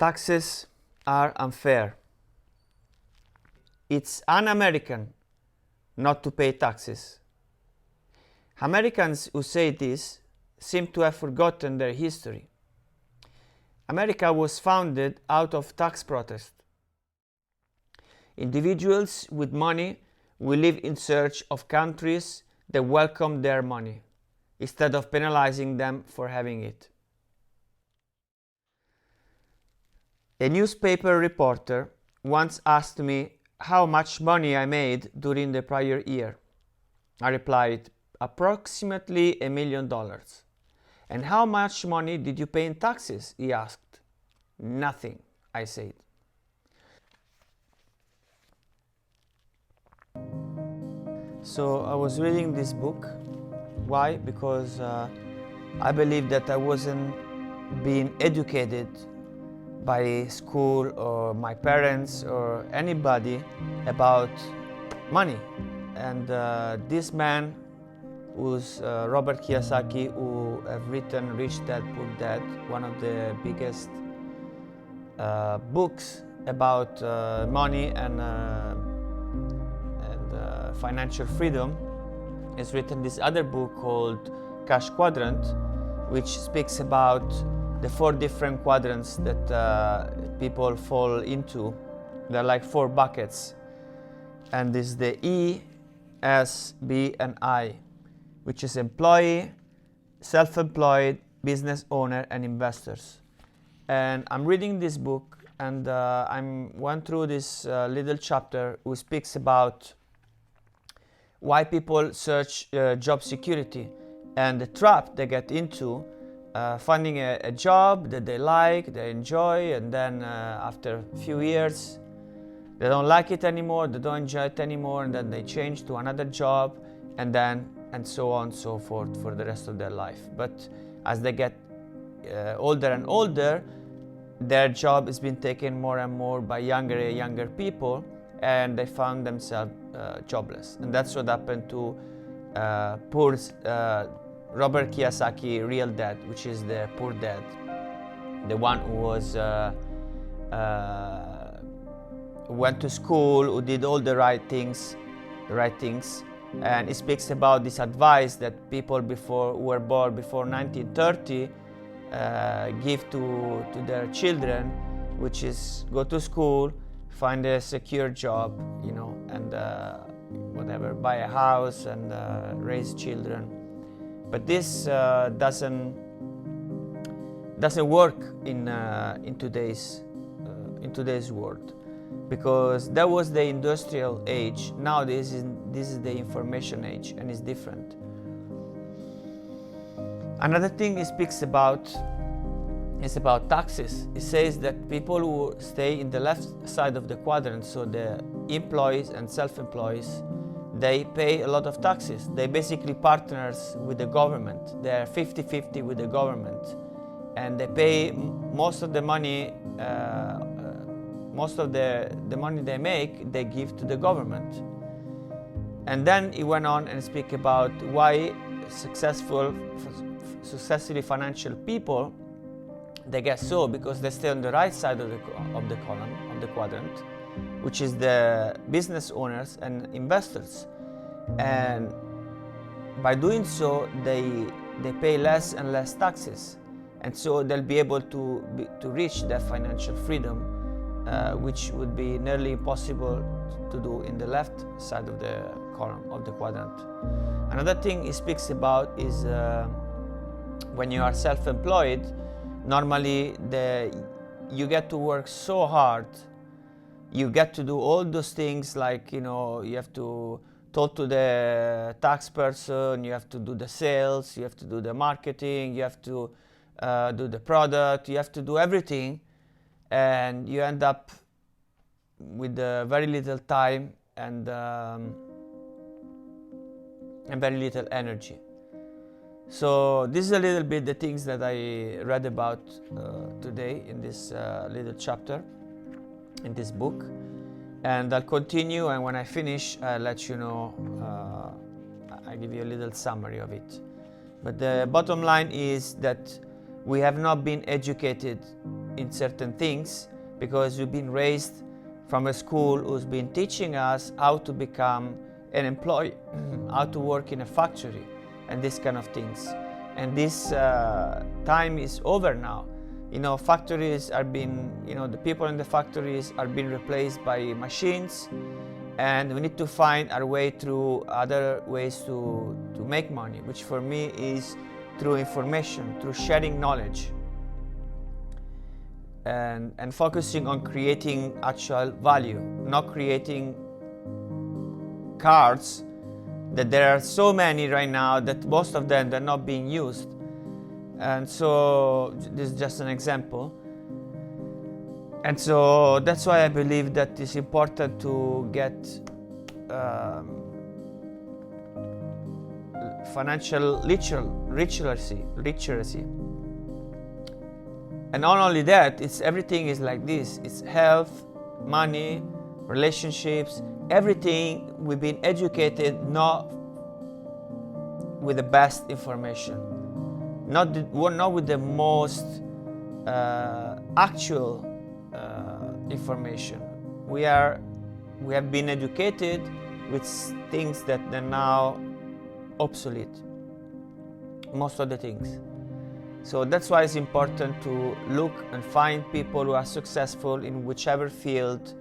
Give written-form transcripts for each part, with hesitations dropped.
Taxes are unfair. It's un-American not to pay taxes. Americans who say this seem to have forgotten their history. America was founded out of tax protest. Individuals with money will live in search of countries that welcome their money, instead of penalizing them for having it. A newspaper reporter once asked me how much money I made during the prior year. I replied, approximately $1 million. And how much money did you pay in taxes? He asked. Nothing, I said. So I was reading this book. Why? Because I believe that I wasn't being educated by school or my parents or anybody about money. And this man, who's Robert Kiyosaki, who have written Rich Dad Poor Dad, one of the biggest books about money and financial freedom, has written this other book called Cash Quadrant, which speaks about the 4 different quadrants that people fall into. They're like 4 buckets. And this is the E, S, B, and I, which is employee, self-employed, business owner, and investors. And I'm reading this book, and I went through this little chapter who speaks about why people search job security and the trap they get into, finding a job that they like, they enjoy, and then after a few years they don't like it anymore, they don't enjoy it anymore, and then they change to another job, and so on and so forth for the rest of their life. But as they get older and older, their job is being taken more and more by younger people, and they found themselves jobless. And that's what happened to Robert Kiyosaki, real dad, which is the poor dad, the one who was went to school, who did all the right things, and he speaks about this advice that people who were born before 1930 give to their children, which is go to school, find a secure job, and whatever, buy a house and raise children. But this doesn't work in today's world, because that was the industrial age. Now this is the information age, and it's different. Another thing he speaks about is about taxes. He says that people who stay in the left side of the quadrant, so the employees and self-employees, they pay a lot of taxes. They basically partners with the government. They're 50-50 with the government, and they pay most of the money. Most of the money they make, they give to the government. And then he went on and speak about why successfully financial people, they get so because they stay on the right side of the column, of the quadrant, which is the business owners and investors. And by doing so, they pay less and less taxes, and so they'll be able to reach their financial freedom, which would be nearly impossible to do in the left side of the column of the quadrant. Another thing he speaks about is when you are self-employed, normally you get to work so hard. You get to do all those things, like you have to talk to the tax person, you have to do the sales, you have to do the marketing, you have to do the product, you have to do everything, and you end up with very little time and very little energy. So this is a little bit the things that I read about today in this little chapter in this book, and I'll continue, and when I finish I'll let you know, I give you a little summary of it. But the bottom line is that we have not been educated in certain things because we've been raised from a school who's been teaching us how to become an employee, how to work in a factory and this kind of things. And this time is over now. Factories are being, the people in the factories are being replaced by machines, and we need to find our way through other ways to make money, which for me is through information, through sharing knowledge, and focusing on creating actual value, not creating cards that there are so many right now that most of them they're not being used. And so this is just an example. And so that's why I believe that it's important to get financial literacy. And not only that, everything is like this. It's health, money, relationships, everything. We've been educated not with the best information, not with the most actual information. We have been educated with things that are now obsolete, most of the things. So that's why it's important to look and find people who are successful in whichever field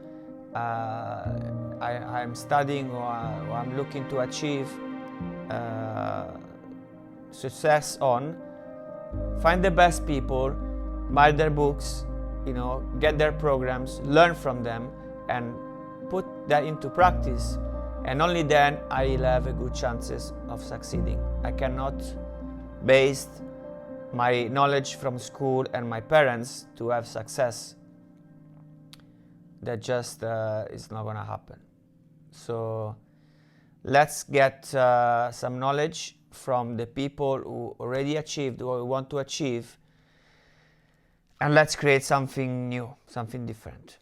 I'm studying or I'm looking to achieve success on. Find the best people, buy their books, get their programs, learn from them, and put that into practice. And only then I'll have a good chances of succeeding. I cannot base my knowledge from school and my parents to have success. That just is not gonna happen. So let's get some knowledge from the people who already achieved what we want to achieve, and let's create something new, something different.